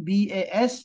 BAS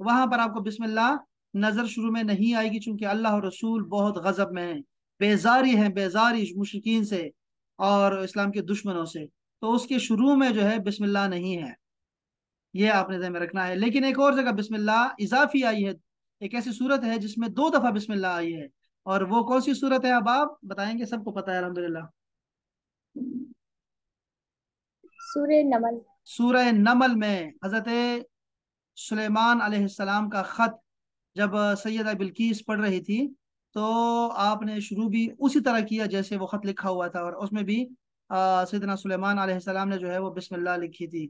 وہاں پر آپ کو بسم اللہ نظر شروع میں نہیں آئے گی، چونکہ اللہ اور رسول بہت غضب میں ہیں، بیزاری ہیں، بیزاری مشرکین سے اور اسلام کے دشمنوں سے، تو اس کے شروع میں جو ہے بسم اللہ نہیں ہے، یہ آپ نے ذہن میں رکھنا ہے۔ لیکن ایک اور جگہ بسم اللہ اضافی آئی ہے، ایک ایسی صورت ہے جس میں 2 دفعہ بسم اللہ آئی ہے، اور وہ کون سی صورت ہے اب آپ بتائیں گے؟ سب کو پتا ہے الحمدللہ۔ سورہ نمل۔ سورہ نمل میں حضرت سلیمان علیہ السلام کا خط جب سیدہ بلقیس پڑھ رہی تھی، تو آپ نے شروع بھی اسی طرح کیا جیسے وہ خط لکھا ہوا تھا، اور اس میں بھی سیدنا سلیمان علیہ السلام نے جو ہے وہ بسم اللہ لکھی تھی،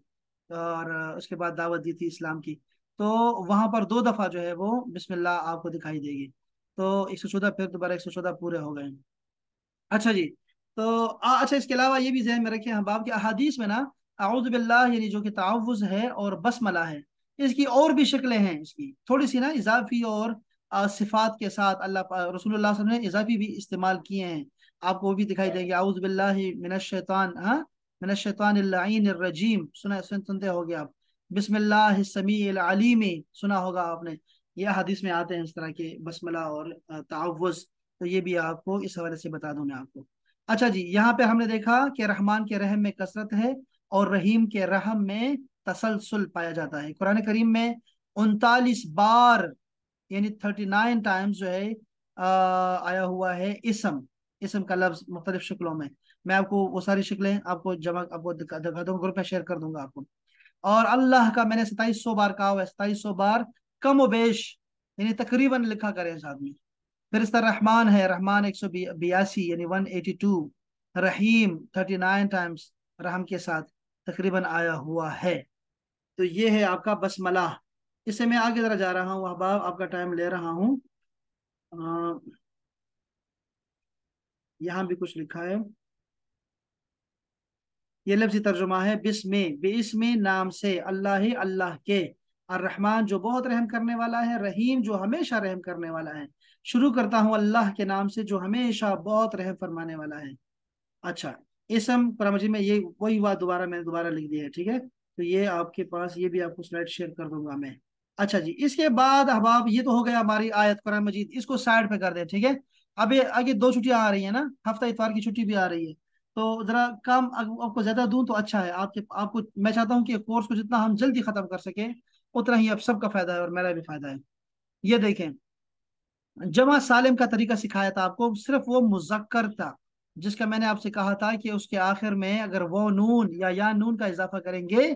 اور اس کے بعد دعوت دی تھی اسلام کی، تو وہاں پر 2 دفعہ جو ہے وہ بسم اللہ آپ کو دکھائی دے گی، تو 114 پھر دوبارہ 114 پورے ہو گئے۔ اچھا جی، تو اچھا اس کے علاوہ یہ بھی ذہن میں رکھیں، ہم باب کے احادیث میں نا اعوذ باللہ یعنی جو کہ تعوذ ہے اور بسملہ ہے، اس کی اور بھی شکلیں ہیں، اس کی تھوڑی سی نا اضافی اور صفات کے ساتھ رسول اللہ صلی اللہ علیہ وسلم نے اضافی بھی استعمال کیے ہیں، آپ کو وہ بھی دکھائی دیں گے، اعوذ باللہ من الشیطان، ہاں، من الشیطان اللعین الرجیم، سنتے ہو گے آپ، بسم اللہ السمیع العلیم سنا ہوگا آپ نے، یہ حدیث میں آتے ہیں اس طرح کے بسملہ اور تعوذ، تو یہ بھی آپ کو اس حوالے سے بتا دوں میں آپ کو۔ اچھا جی، یہاں پہ ہم نے دیکھا کہ رحمان کے رحم میں کثرت ہے اور رحیم کے رحم میں تسلسل پایا جاتا ہے۔ قرآن کریم میں 39 بار یعنی 39 ٹائمز جو ہے آیا ہوا ہے اسم کا لفظ مختلف شکلوں میں، میں آپ کو وہ ساری شکلیں آپ کو جمع آپ کو دکھا دوں گا، گروپ میں شیئر کر دوں گا آپ کو۔ اور اللہ کا میں نے 2700 بار کہا ہوا ہے، 2700 بار کم و بیش یعنی تقریباً لکھا کریں اس آدمی۔ پھر اس طرح رحمان ہے، رحمان 182 یعنی 182، رحیم 39 ٹائمز رحم کے ساتھ تقریباً آیا ہوا ہے، تو یہ ہے آپ کا بسملہ۔ اس سے میں آگے ذرا جا رہا ہوں احباب، آپ کا ٹائم لے رہا ہوں، یہاں بھی کچھ لکھا ہے، یہ لفظی ترجمہ ہے، بسم نام سے، اللہ کے، الرحمن جو بہت رحم کرنے والا ہے، رحیم جو ہمیشہ رحم کرنے والا ہے، شروع کرتا ہوں اللہ کے نام سے جو ہمیشہ بہت رحم فرمانے والا ہے۔ اچھا، اسم قرآن مجید میں یہ وہی بات میں نے دوبارہ لکھ دیا ہے، ٹھیک ہے، تو یہ آپ کے پاس، یہ بھی آپ کو سلائڈ شیئر کر دوں گا میں۔ اچھا جی، اس کے بعد احباب یہ تو ہو گیا ہماری آیت قرآن مجید، اس کو سائڈ پہ کر دیں، ٹھیک ہے۔ اب یہ آگے 2 چھٹیاں آ رہی ہیں نا، ہفتہ اتوار کی چھٹی بھی آ رہی ہے، تو ذرا کام آپ کو زیادہ دوں تو اچھا ہے، آپ کو میں چاہتا ہوں کہ کورس کو جتنا ہم جلدی ختم کر سکیں اتنا ہی اب سب کا فائدہ ہے اور میرا بھی فائدہ ہے۔ یہ دیکھیں، جمع سالم کا طریقہ سکھایا تھا آپ کو، صرف وہ مذکر تھا جس کا میں نے آپ سے کہا تھا کہ اس کے آخر میں اگر وہ نون یا نون کا اضافہ کریں گے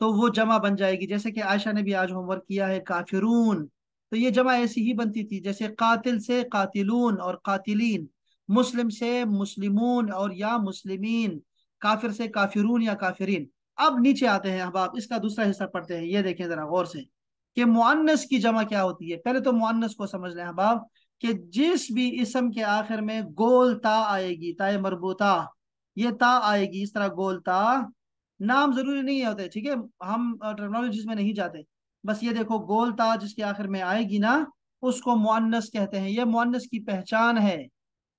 تو وہ جمع بن جائے گی، جیسے کہ عائشہ نے بھی آج ہوم ورک کیا ہے، کافرون، تو یہ جمع ایسی ہی بنتی تھی، جیسے قاتل سے قاتلون اور قاتلین، مسلم سے مسلمون اور یا مسلمین، کافر سے کافرون یا کافرین۔ اب نیچے آتے ہیں احباب، اس کا دوسرا حصہ پڑھتے ہیں، یہ دیکھیں ذرا غور سے کہ مؤنث کی جمع کیا ہوتی ہے۔ پہلے تو مؤنث کو سمجھ لیں احباب، کہ جس بھی اسم کے آخر میں گول تا آئے گی، تا مربوطہ، یہ تا آئے گی اس طرح گول تا، نام ضروری نہیں ہوتے، ٹھیک ہے، ہم ٹرمنالوجیز میں نہیں جاتے، بس یہ دیکھو گول تا جس کے آخر میں آئے گی نا اس کو مؤنث کہتے ہیں، یہ مؤنث کی پہچان ہے،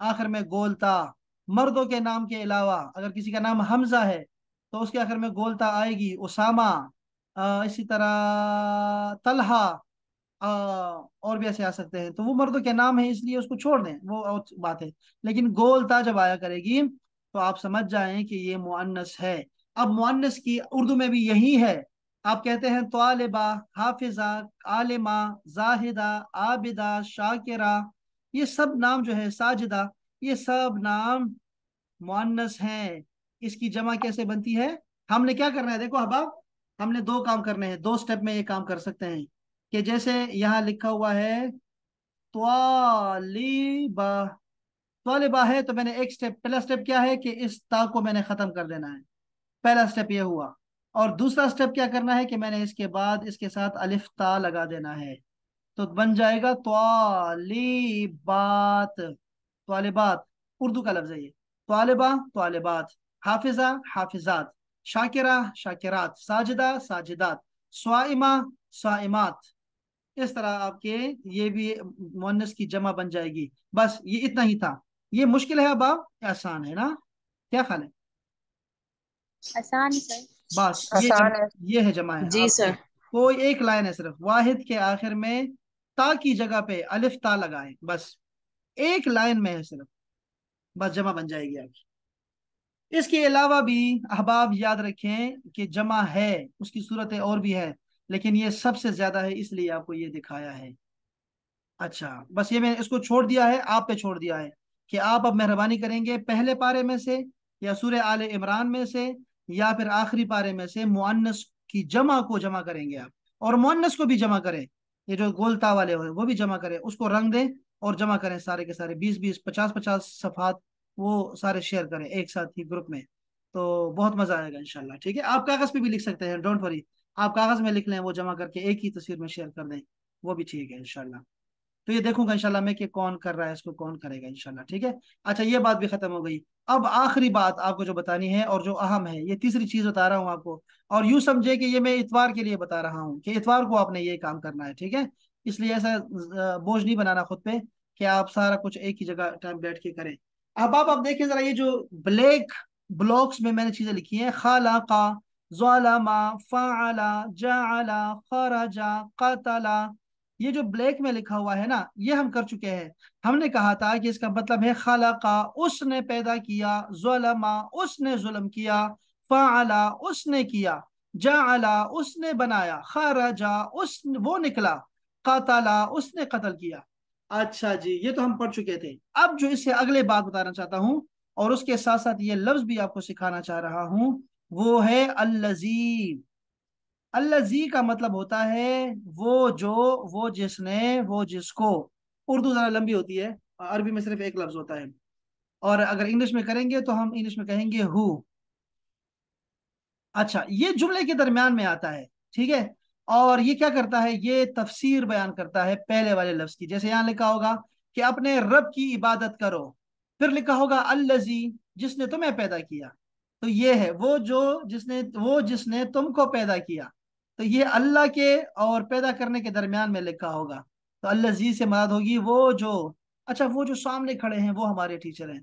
آخر میں گول تا۔ مردوں کے نام کے علاوہ اگر کسی کا نام حمزہ ہے تو اس کے آخر میں گول تا آئے گی، اسامہ، اسی طرح طلحہ، اور بھی ایسے آ سکتے ہیں، تو وہ مردوں کے نام ہیں اس لیے اس کو چھوڑ دیں، وہ اور بات ہے، لیکن گول تا جب آیا کرے گی تو آپ سمجھ جائیں کہ یہ مؤنث ہے۔ اب مؤنث کی اردو میں بھی یہی ہے، آپ کہتے ہیں طالبہ، حافظہ، عالمہ، زاہدہ، عابدہ، شاکرہ، یہ سب نام جو ہے، ساجدہ، یہ سب نام مؤنث ہیں۔ اس کی جمع کیسے بنتی ہے؟ ہم نے کیا کرنا ہے، دیکھو احباب، ہم نے 2 کام کرنے ہیں، 2 سٹیپ میں یہ کام کر سکتے ہیں، کہ جیسے یہاں لکھا ہوا ہے طالبہ، طالبہ ہے تو میں نے ایک سٹیپ، پہلا سٹیپ کیا ہے کہ اس تا کو میں نے ختم کر دینا ہے، پہلا سٹیپ یہ ہوا، اور دوسرا سٹیپ کیا کرنا ہے کہ میں نے اس کے بعد اس کے ساتھ الف تا لگا دینا ہے، تو بن جائے گا طالبات، طالبات اردو کا لفظ ہے یہ، طالبہ طالبات، حافظہ حافظات، شاکرہ شاکرات، ساجدہ ساجدات، صائمہ صائمات، اس طرح آپ کے یہ بھی مؤنث کی جمع بن جائے گی۔ بس یہ اتنا ہی تھا، یہ مشکل ہے اب آپ، آسان ہے نا؟ کیا خیال ہے؟ آسان ہے سر۔ بس یہ آسان جمع، ہے، یہ ہے جمع ہے جی آپ سر۔ کوئی ایک لائن ہے صرف، واحد کے آخر میں تا کی جگہ پہ الف تا لگائیں، بس ایک لائن میں ہے صرف، بس جمع بن جائے گی آپ کی۔ اس کے علاوہ بھی احباب یاد رکھیں کہ جمع ہے، اس کی صورتیں اور بھی ہے، لیکن یہ سب سے زیادہ ہے اس لیے آپ کو یہ دکھایا ہے۔ اچھا بس یہ میں نے اس کو چھوڑ دیا ہے، آپ پہ چھوڑ دیا ہے کہ آپ اب مہربانی کریں گے پہلے پارے میں سے یا سورہ آل عمران میں سے یا پھر آخری پارے میں سے مؤنث کی جمع کو جمع کریں گے آپ، اور مؤنث کو بھی جمع کریں، یہ جو گولتا والے ہوئے وہ بھی جمع کریں، اس کو رنگ دیں اور جمع کریں سارے کے سارے 20 20 50 50 صفحات، وہ سارے شیئر کریں ایک ساتھ ہی گروپ میں، تو بہت مزہ آئے گا انشاءاللہ۔ ٹھیک ہے، آپ کاغذ پہ بھی لکھ سکتے ہیں، ڈونٹ وری، آپ کاغذ میں لکھ لیں، وہ جمع کر کے ایک ہی تصویر میں شیئر کر دیں، وہ بھی ٹھیک ہے انشاءاللہ۔ تو یہ دیکھوں گا انشاءاللہ میں کہ کون کر رہا ہے اس کو، کون کرے گا انشاءاللہ۔ ٹھیک ہے، اچھا یہ بات بھی ختم ہو گئی۔ اب آخری بات آپ کو جو بتانی ہے اور جو اہم ہے، یہ تیسری چیز بتا رہا ہوں آپ کو، اور یوں سمجھے کہ یہ میں اتوار کے لیے بتا رہا ہوں کہ اتوار کو آپ نے یہ کام کرنا ہے۔ ٹھیک ہے، اس لیے ایسا بوجھ نہیں بنانا خود پہ کہ آپ سارا کچھ ایک ہی جگہ ٹائم بیٹھ کے کریں۔ اب آپ دیکھیں ذرا، یہ جو بلیک بلاکس میں نے چیزیں لکھی ہیں، خلق، ظلم، فعل، جعل، خرج، قتل، یہ جو بلیک میں لکھا ہوا ہے نا، یہ ہم کر چکے ہیں۔ ہم نے کہا تھا کہ اس کا مطلب ہے خلق، اس نے پیدا کیا، ظلم، اس نے ظلم کیا، فعل، اس نے کیا، جعل، اس نے بنایا، خرج، وہ نکلا، قتل، اس نے قتل کیا۔ اچھا جی، یہ تو ہم پڑھ چکے تھے۔ اب جو اس سے اگلے بات بتانا چاہتا ہوں اور اس کے ساتھ ساتھ یہ لفظ بھی آپ کو سکھانا چاہ رہا ہوں، وہ ہے الذی۔ الذی کا مطلب ہوتا ہے وہ جو، وہ جس نے، وہ جس کو۔ اردو ذرا لمبی ہوتی ہے، عربی میں صرف ایک لفظ ہوتا ہے، اور اگر انگلش میں کریں گے تو ہم انگلش میں کہیں گے ہو۔ اچھا، یہ جملے کے درمیان میں آتا ہے، ٹھیک ہے، اور یہ کیا کرتا ہے، یہ تفسیر بیان کرتا ہے پہلے والے لفظ کی۔ جیسے یہاں لکھا ہوگا کہ اپنے رب کی عبادت کرو، پھر لکھا ہوگا الذی، جس نے تمہیں پیدا کیا، تو یہ ہے وہ جو، جس نے تم کو پیدا کیا، تو یہ اللہ کے اور پیدا کرنے کے درمیان میں لکھا ہوگا، تو الذی سے مراد ہوگی وہ جو۔ اچھا، وہ جو سامنے کھڑے ہیں وہ ہمارے ٹیچر ہیں،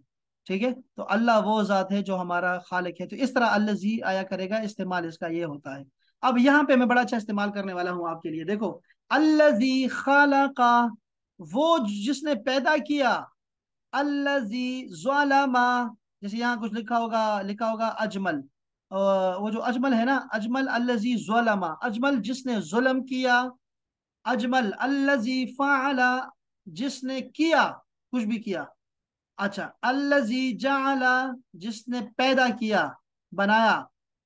ٹھیک ہے، تو اللہ وہ ذات ہے جو ہمارا خالق ہے، تو اس طرح الذی آیا کرے گا، استعمال اس کا یہ ہوتا ہے۔ اب یہاں پہ میں بڑا اچھا استعمال کرنے والا ہوں آپ کے لیے، دیکھو، الذی خلق، وہ جس نے پیدا کیا، الذی ظلم، جیسے یہاں کچھ لکھا ہوگا اجمل، وہ جو اجمل ہے نا، اجمل الذی ظلم، اجمل جس نے ظلم کیا، اجمل الذی فعل، جس نے کیا، کچھ بھی کیا۔ اچھا، الذی جعل، جس نے پیدا کیا، بنایا،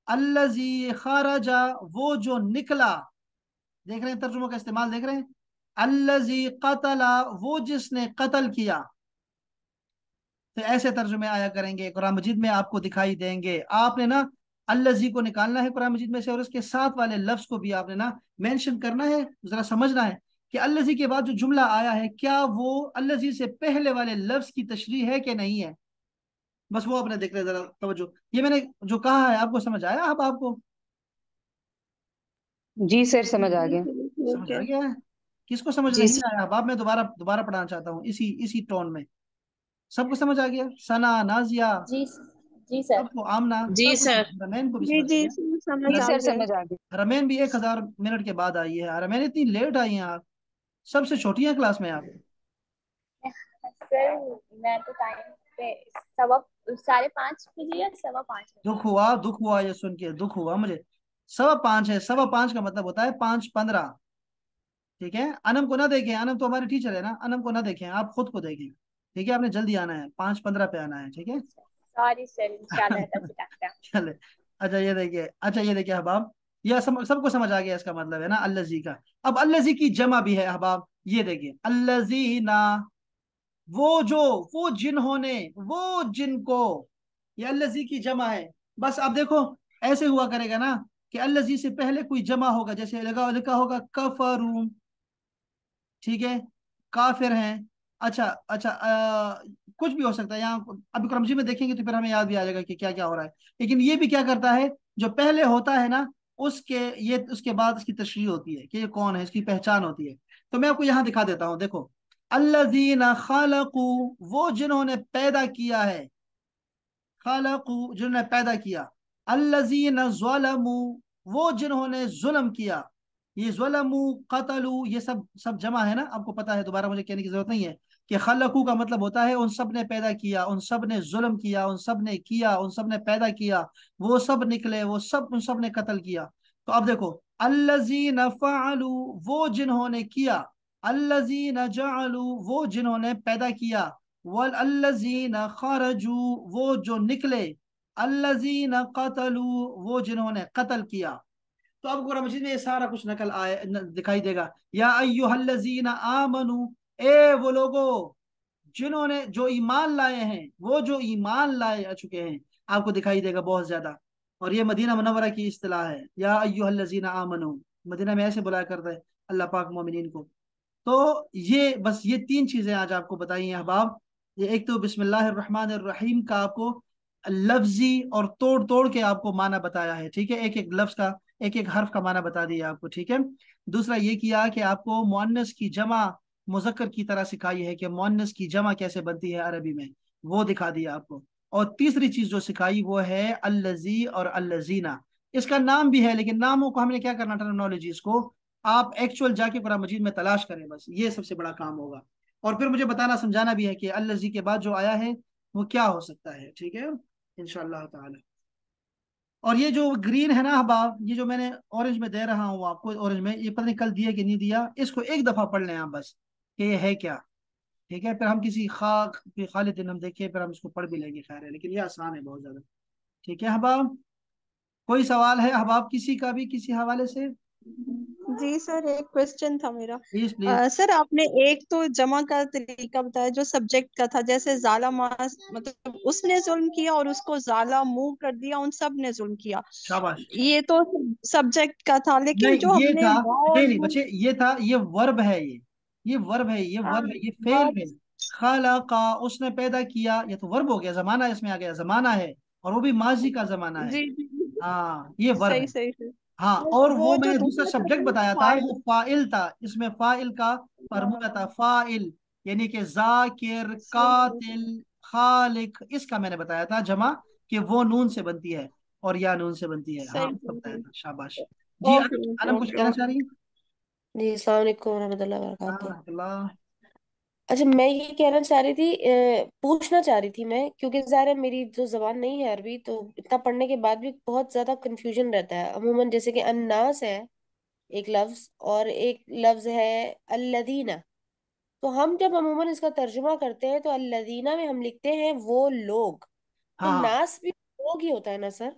الذی خرج، وہ جو نکلا، دیکھ رہے ہیں ترجموں کا استعمال، دیکھ رہے ہیں، الذی قتل، وہ جس نے قتل کیا۔ تو ایسے ترجمے آیا کریں گے، قرآن مجید میں آپ کو دکھائی دیں گے۔ آپ نے نا الذی کو نکالنا ہے قرآن مجید میں سے، اور اس کے ساتھ والے لفظ کو بھی آپ نے نا مینشن کرنا ہے، ذرا سمجھنا ہے کہ الذی کے بعد جو جملہ آیا ہے، کیا وہ الذی سے پہلے والے لفظ کی تشریح ہے کہ نہیں ہے، بس وہ آپ نے دیکھ لیا، ذرا توجہ۔ یہ میں نے جو کہا ہے آپ کو سمجھ آیا؟ اب آپ کو جی سر سمجھ آ گیا۔ سمجھ آ گیا ہے؟ کس کو سمجھ جی نہیں سر۔ آیا؟ اب میں دوبارہ پڑھانا چاہتا ہوں اسی ٹون میں۔ سب کو سمجھ آ گیا؟ ثنا، نازیہ، جی جی سر۔ سب کو، آمنہ، جی سب کو سر۔ سمجھ، رمین کو بھی جی سمجھ آ جی گیا؟ سمجھ جی آ سر گیا۔ سمجھ آ گیا۔ رمین بھی 1000 منٹ کے بعد آئی ہے، رمین اتنی لیٹ آئی ہیں آپ، سب سے چھوٹی ہیں کلاس میں آپ۔ سر میں تو ٹائم پہ 5:15 یا 5:15 دکھ ہوا یہ سن کے، دکھ ہوا مجھے۔ 5:15 ہے، 5:15 کا مطلب ہوتا ہے 5:15، ٹھیک ہے۔ انم کو نہ دیکھیں، انم تو ہمارے ٹیچر ہے نا، انم کو نہ دیکھیں، آپ خود کو دیکھیں، ٹھیک ہے، آپ نے جلدی آنا ہے، 5:15 پہ آنا ہے، ٹھیک ہے۔ سوری سر، انشاءاللہ چلے، اچھا یہ دیکھیے احباب، یہ سب کو سمجھ آ گیا اس کا مطلب ہے نا الذی کا۔ اب الذی کی جمع بھی ہے احباب، یہ دیکھیے، الذینا، وہ جو، وہ جنہوں نے، وہ جن کو، یہ الذی کی جمع ہے۔ بس اب دیکھو، ایسے ہوا کرے گا نا کہ الذی سے پہلے کوئی جمع ہوگا، جیسے لکھا ہوگا کفروا، ٹھیک ہے، کافر ہیں۔ اچھا کچھ بھی ہو سکتا ہے یہاں، ابھی قرآن مجید میں دیکھیں گے تو پھر ہمیں یاد بھی آ جائے گا کہ کیا کیا ہو رہا ہے، لیکن یہ بھی کیا کرتا ہے، جو پہلے ہوتا ہے نا، اس کے بعد اس کی تشریح ہوتی ہے کہ یہ کون ہے، اس کی پہچان ہوتی ہے۔ تو میں آپ کو یہاں دکھا دیتا ہوں، دیکھو، الذین خلقوا، وہ جنہوں نے پیدا کیا ہے، خلقوا جنہوں نے پیدا کیا، الذین ظلموا، وہ جنہوں نے ظلم کیا، یہ ظلمو قتلو یہ سب سب جمع ہے نا، آپ کو پتا ہے، دوبارہ مجھے کہنے کی ضرورت نہیں ہے کہ خلقو کا مطلب ہوتا ہے ان سب نے پیدا کیا، ان سب نے ظلم کیا، ان سب نے کیا، ان سب نے پیدا کیا، وہ سب نکلے، وہ سب ان سب نے قتل کیا۔ تو اب دیکھو الذین فعلوا وہ جنہوں نے کیا، الذین جعلوا وہ جنہوں نے پیدا کیا، والذین خرجوا وہ جو نکلے، الذین قتلوا وہ جنہوں نے قتل کیا۔ تو اب قرآن مجید میں یہ سارا کچھ نقل آئے دکھائی دے گا، یا ایھا الذین آمنو اے وہ لوگو جنہوں نے جو ایمان لائے ہیں، وہ جو ایمان لائے چکے ہیں، آپ کو دکھائی دے گا بہت زیادہ۔ اور یہ مدینہ منورہ کی اصطلاح ہے، یا ایھا الذین آمنو، مدینہ میں ایسے بلایا کرتا ہے اللہ پاک مومنین کو۔ تو یہ بس یہ تین چیزیں آج آپ کو بتائی ہیں احباب۔ یہ ایک تو بسم اللہ الرحمن الرحیم کا آپ کو لفظی اور توڑ توڑ کے آپ کو معنی بتایا ہے، ٹھیک ہے، ایک ایک لفظ کا ایک ایک حرف کا معنی بتا دیا آپ کو، ٹھیک ہے۔ دوسرا یہ کیا کہ آپ کو مؤنث کی جمع مذکر کی طرح سکھائی ہے کہ مؤنث کی جمع کیسے بنتی ہے عربی میں، وہ دکھا دیا آپ کو۔ اور تیسری چیز جو سکھائی وہ ہے الذی اور الذینہ، اس کا نام بھی ہے لیکن ناموں کو ہم نے کیا کرنا، ٹرمنالوجیز کو آپ ایکچوئل جا کے قرآن مجید میں تلاش کریں، بس یہ سب سے بڑا کام ہوگا۔ اور پھر مجھے بتانا سمجھانا بھی ہے کہ الذی کے بعد جو آیا ہے وہ کیا ہو سکتا ہے، ٹھیک ہے انشاءاللہ تعالی۔ اور یہ جو گرین ہے نا احباب، یہ جو میں نے اورنج میں دے رہا ہوں آپ کو، اورنج میں یہ پتہ نہیں کل دیا کہ نہیں دیا، اس کو ایک دفعہ پڑھ لیں آپ بس کہ یہ ہے کیا، ٹھیک ہے۔ پھر ہم کسی خالد دن ہم دیکھیں، پھر ہم اس کو پڑھ بھی لیں گے، خیر ہے، لیکن یہ آسان ہے بہت زیادہ، ٹھیک ہے احباب۔ کوئی سوال ہے احباب کسی کا بھی کسی حوالے سے؟ جی سر، ایک کوشچن تھا میرا۔ Please please. سر آپ نے ایک تو جمع کا طریقہ بتایا جو سبجیکٹ کا تھا، جیسے ظالم، مطلب اس نے ظلم کیا اور اس کو ظالمو کر دیا، ان سب نے ظلم کیا، شاباش۔ یہ تو سبجیکٹ کا تھا، لیکن نہیں جو ہم یہ نے تھا، وا اور نہیں نہیں نون، بچے، یہ تھا، یہ ورب ہے، یہ ورب ہے، یہ ورب ہے، یہ فعل ہے۔ خلقا اس نے پیدا کیا، یہ تو ورب ہو گیا، زمانہ اس میں آ گیا، زمانہ ہے، اور وہ بھی ماضی کا زمانہ ہے، جی جی جی، ہاں یہ ورب صحیح ہے۔ صحیح صحیح۔ ہاں، اور وہ وہ میں جو نے دوسرا دوسرا تھا سبجیکٹ وہ بتایا تھا، فاعل، وہ فائل تھا، اس میں فائل کا فارمولا تھا، فائل یعنی کہ ذاکر، صحیح صحیح قاتل، خالق، اس کا میں نے بتایا تھا جمع کہ وہ نون سے بنتی ہے اور یا نون سے بنتی ہے، ہاں صحیح اس کا بتایا صحیح۔ تھا، شاباش۔ جی اوکے انم، اوکے انم کچھ اوکے کہنا چاہ اوکے۔ رہی ہیں؟ جی السلام علیکم ورحمۃ اللہ ہاں وبرکاتہ۔ رحمۃ اللہ۔ اچھا میں یہ کہنا چاہ رہی تھی، پوچھنا چاہ رہی تھی میں، کیونکہ ظاہر ہے میری جو زبان نہیں ہے عربی، تو اتنا پڑھنے کے بعد بھی بہت زیادہ کنفیوژن رہتا ہے۔ عموماً جیسے کہ الناس ہے ایک لفظ، اور ایک لفظ ہے الذین، تو ہم جب عموماً اس کا ترجمہ کرتے ہیں تو الذین میں ہم لکھتے ہیں وہ لوگ، تو ہاں ہاں ناس بھی لوگ ہی ہوتا ہے نا سر؟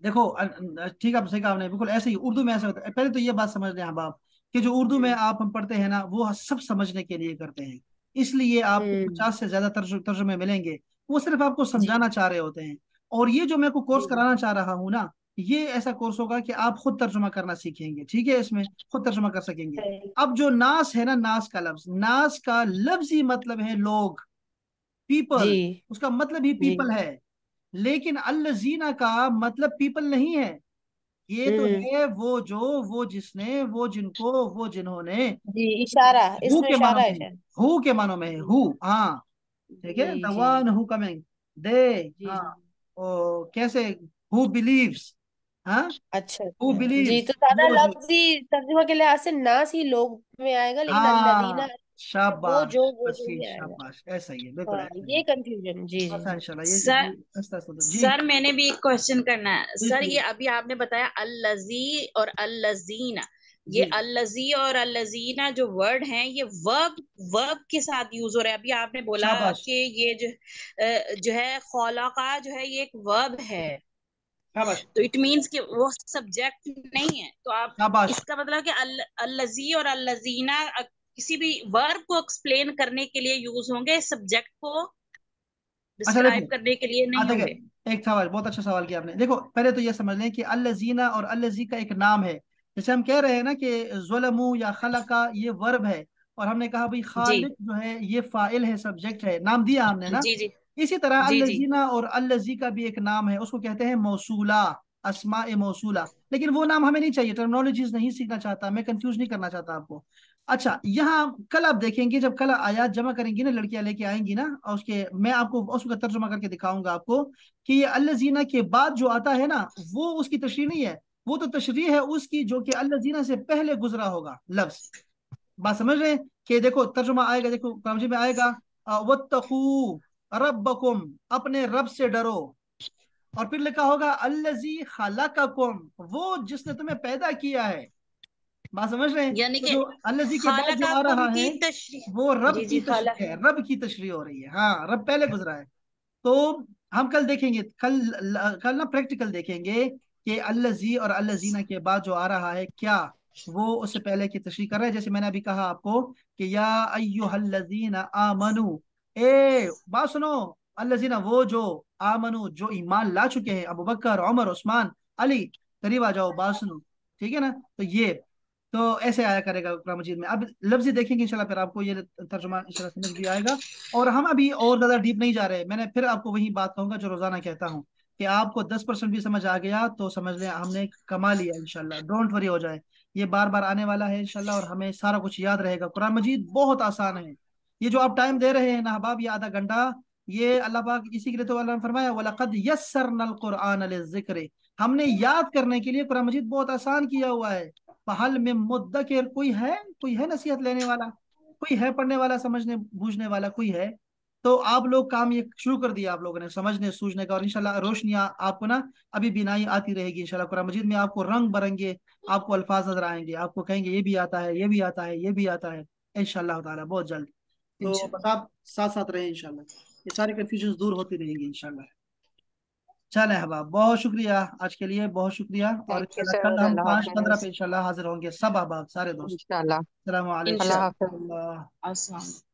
دیکھو ٹھیک ہے، آپ صحیح کہا آپ نے، بالکل ایسے ہی اردو میں ایسا ہوتا ہے۔ پہلے تو یہ بات سمجھ لیں آپ کہ جو اردو میں آپ ہم پڑھتے ہیں نا وہ سب سمجھنے کے لیے کرتے ہیں، اس لیے آپ کو ہوں 50 سے زیادہ ترجمے ملیں گے، وہ صرف آپ کو جی سمجھانا چاہ رہے ہوتے ہیں۔ اور یہ جو میں کو کورس جی کرانا چاہ رہا ہوں نا، یہ ایسا کورس ہوگا کہ آپ خود ترجمہ کرنا سیکھیں گے، ٹھیک ہے، اس میں خود ترجمہ کر سکیں گے۔ صحیح۔ اب جو ناس ہے نا، ناس کا لفظ، ناس کا لفظی مطلب ہے لوگ، جی پیپل، اس کا مطلب ہی جی پیپل ہے، لیکن الذین کا مطلب پیپل نہیں ہے، یہ تو ہوں ہے وہ جو، وہ جس نے، وہ جن کو، وہ جنہوں نے، جی، اشارہ، اس ہو میں کے معنوں اشارہ ہے میں، شاید۔ ہو کے معنوں میں ہے، ہو، ہاں ٹھیک ہے، جی the G one who coming، دے، جی ہاں، جی، او کیسے، who believes، ہاں، اچھا who اچھا جی، believes، تو زیادہ وہ جو، لفظی ترجمہ کے لحاظ سے ناس ہی لوگ میں آئے گا، لیکن الذین ہاں شاباش، وہ بس جو یہ نہیں آئے گا۔ شاباش، ایسا ہی ہے، بالکل ہاں، ایسا ہی ہے، یہ کنفیوژن، جی جی بس جی۔ انشاءاللہ سر یہ جی سر میں نے بھی ایک کوشچن کرنا ہے پلیز سر، پلیز، یہ ابھی آپ نے بتایا الذی اور الذین، جی یہ الذی اور الذین جو ورڈ ہیں یہ ورب کے ساتھ یوز ہو رہا ہے۔ ابھی آپ نے بولا شاباش کہ یہ جو ہے خلقہ جو ہے یہ ایک ورب ہے، شاباش تو اٹ مینس کہ وہ سبجیکٹ نہیں ہے، تو آپ شاباش، اس کا مطلب کہ الذی اور الذین کسی بھی ورب کو ایکسپلین کرنے کے لیے یوز ہوں گے، سبجیکٹ کو اچھا دیکھو، ڈسکرائب کرنے کے لیے نہیں ہوں دیکھیں گے۔ ایک سوال، بہت اچھا سوال کیا آپ نے۔ دیکھو پہلے تو یہ سمجھ لیں کہ الذین اور الذی کا ایک نام ہے، جیسے ہم کہہ رہے ہیں نا کہ ظلموا یا خلقا یہ ورب ہے، اور ہم نے کہا بھائی جی خالق جو ہے یہ فاعل ہے، سبجیکٹ ہے، نام دیا ہم نے نا۔ جی جی اسی طرح جی جی الذین اور الذی کا بھی ایک نام ہے، اس کو کہتے ہیں موصولہ، اسماء موصولہ، لیکن وہ نام ہمیں نہیں چاہیے، ٹرمنالوجیز نہیں سیکھنا چاہتا میں، کنفیوز نہیں کرنا چاہتا آپ کو۔ اچھا یہاں کل آپ دیکھیں گے، جب کل آیات جمع کریں گی نا، لڑکیاں لے کے آئیں گی نا، اور اس کے میں آپ کو اس کا ترجمہ کر کے دکھاؤں گا آپ کو کہ یہ الذین کے بعد جو آتا ہے نا وہ اس کی تشریح نہیں ہے، وہ تو تشریح ہے اس کی جو کہ الذین سے پہلے گزرا ہوگا لفظ. بات سمجھ رہے ہیں کہ دیکھو ترجمہ آئے گا، دیکھو قرآن مجید میں آئے گا وَاتَّقُوا رَبَّكُمْ، اپنے رب سے ڈرو. اور پھر لکھا ہوگا الذی خلقکم، وہ جس نے تمہیں پیدا کیا ہے. بات سمجھ رہے ہیں؟ یعنی تو کہ جو الذی کے بعد جو آ خالقکم رہا ہے کی تشریح. وہ رب جی کی جی خالق. تشریح ہے، رب کی تشریح ہو رہی ہے. ہاں رب پہلے گزرا ہے. تو ہم کل دیکھیں گے، کل نا پریکٹیکل دیکھیں گے کہ الذی اور الذین کے بعد جو آ رہا ہے کیا وہ اس سے پہلے کی تشریح کر رہے ہیں. جیسے میں نے ابھی کہا آپ کو کہ یا ایھا الذین آمنو، اے بات سنو، الذین وہ جو آمنو جو ایمان لا چکے ہیں، ابو بکر، عمر، عثمان، علی، قریب آ جاؤ بات سنو. ٹھیک ہے نا؟ تو یہ تو ایسے آیا کرے گا قرآن مجید میں. اب لفظی دیکھیں گے انشاءاللہ، پھر آپ کو یہ ترجمہ انشاءاللہ سمجھ بھی آئے گا. اور ہم ابھی اور زیادہ ڈیپ نہیں جا رہے. میں نے پھر آپ کو وہی بات کہوں گا جو روزانہ کہتا ہوں کہ آپ کو 10% بھی سمجھ آ گیا تو سمجھ لیں ہم نے کما لیا انشاءاللہ. ڈونٹ وری ہو جائے، یہ بار بار آنے والا ہے انشاءاللہ، اور ہمیں سارا کچھ یاد رہے گا. قرآن مجید بہت آسان ہے. یہ جو آپ ٹائم دے رہے ہیں نا احباب، یہ آدھا گھنٹہ، یہ اللہ پاک اسی کے لیے تو اللہ نے فرمایا وَلَقَدْ يَسَّرْنَا الْقُرْآنَ لِلذِّكْرِ، ہم نے یاد کرنے کے لیے قرآن مجید بہت آسان کیا ہوا ہے. فَهَلْ مِن مُدَّكِرٍ، کوئی ہے نصیحت لینے والا، کوئی ہے پڑھنے والا، سمجھنے بوجھنے والا کوئی ہے؟ تو آپ لوگ کام یہ شروع کر دیا آپ لوگوں نے سمجھنے سوچنے کا. اور انشاءاللہ روشنیاں آپ کو نا ابھی بینائی آتی رہے گی انشاءاللہ. قرآن مجید میں آپ کو رنگ برنگے آپ کو الفاظ نظر آئیں گے، آپ کو کہیں گے یہ بھی آتا ہے، یہ بھی آتا ہے، یہ بھی آتا ہے انشاءاللہ تعالیٰ بہت جلد. تو بس آپ ساتھ ساتھ رہیں انشاءاللہ، یہ سارے کنفیوژنز دور ہوتی رہیں گی انشاءاللہ. چلیں احباب، بہت شکریہ آج کے لیے، بہت شکریہ. اور تھینک یو انشاءاللہ سر، کل ہم اللہ 5:15 حافظ. پہ انشاءاللہ حاضر ہوں گے سب احباب، سارے دوست. انشاءاللہ. السلام علیکم اللہ انشاءاللہ. حافظ. اللہ. السلام.